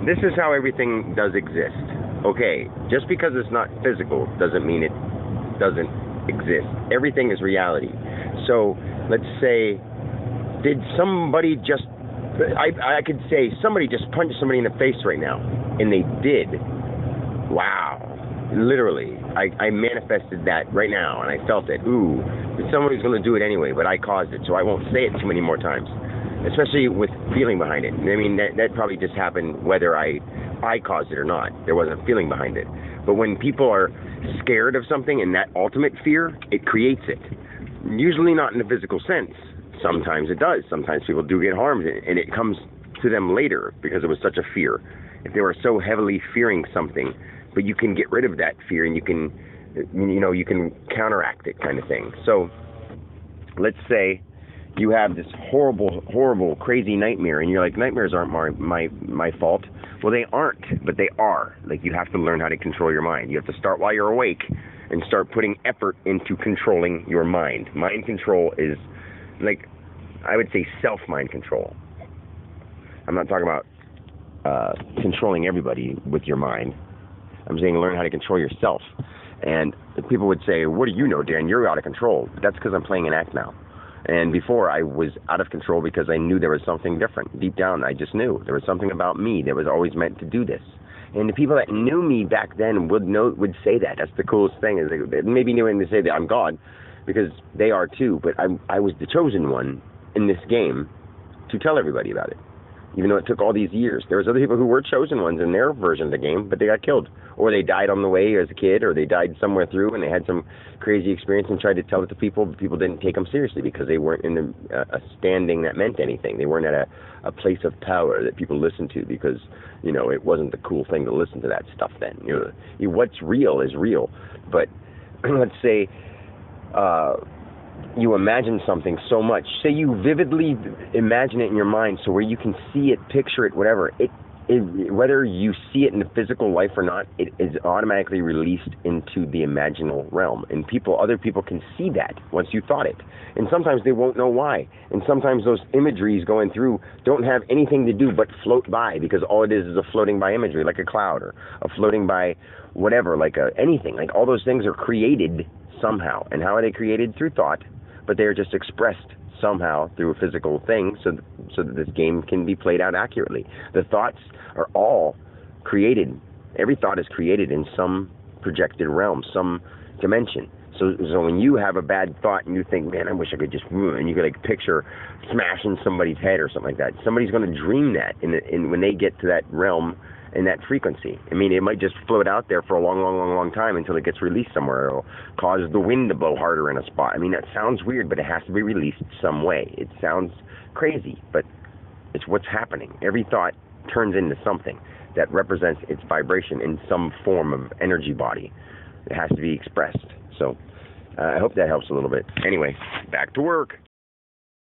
this is how everything does exist. Okay, just because it's not physical doesn't mean it doesn't exist. Everything is reality. So let's say, did somebody just, I could say somebody just punched somebody in the face right now, and they did. Wow. Literally, I manifested that right now, and I felt it. Ooh, somebody's going to do it anyway, but I caused it, so I won't say it too many more times, especially with feeling behind it. I mean, that probably just happened whether I caused it or not. There wasn't a feeling behind it. But when people are scared of something and that ultimate fear, it creates it. Usually not in a physical sense. Sometimes it does. Sometimes people do get harmed, and it comes to them later because it was such a fear. If they were so heavily fearing something, but you can get rid of that fear, and you can counteract it, kind of thing. So let's say you have this horrible, crazy nightmare, and you're like, nightmares aren't my fault. Well, they aren't, but they are. Like, you have to learn how to control your mind. You have to start while you're awake and start putting effort into controlling your mind. Mind control is, like, I would say self-mind control. I'm not talking about controlling everybody with your mind. I'm saying learn how to control yourself. And people would say, what do you know, Dan? You're out of control. That's because I'm playing an act now. And before, I was out of control because I knew there was something different. Deep down, I just knew. There was something about me that was always meant to do this. And the people that knew me back then would say that. That's the coolest thing. Is they maybe knew when they say that I'm God, because they are too. But I was the chosen one in this game to tell everybody about it, even though it took all these years. There was other people who were chosen ones in their version of the game, but they got killed. Or they died on the way as a kid, or they died somewhere through, and they had some crazy experience and tried to tell it to people, but people didn't take them seriously because they weren't in a standing that meant anything. They weren't at a place of power that people listened to because, it wasn't the cool thing to listen to that stuff then. What's real is real. But let's say you imagine something so much. Say you vividly imagine it in your mind, so where you can see it, picture it, whatever. Whether you see it in the physical life or not, it is automatically released into the imaginal realm. And other people can see that once you thought it. And sometimes they won't know why. And sometimes those imageries going through don't have anything to do but float by, because all it is a floating by imagery, like a cloud, or a floating by whatever, like anything. Like all those things are created somehow. And how are they created? Through thought. But they are just expressed somehow through a physical thing, so that this game can be played out accurately. The thoughts are all created. Every thought is created in some projected realm, some dimension. So when you have a bad thought and you think, man, I wish I could just, and you could picture smashing somebody's head or something like that, somebody's going to dream that when they get to that realm and that frequency. I mean, it might just float out there for a long time until it gets released somewhere. It'll cause the wind to blow harder in a spot. I mean, that sounds weird, but it has to be released some way. It sounds crazy, but it's what's happening. Every thought turns into something that represents its vibration in some form of energy body. It has to be expressed. So I hope that helps a little bit. Anyway, back to work.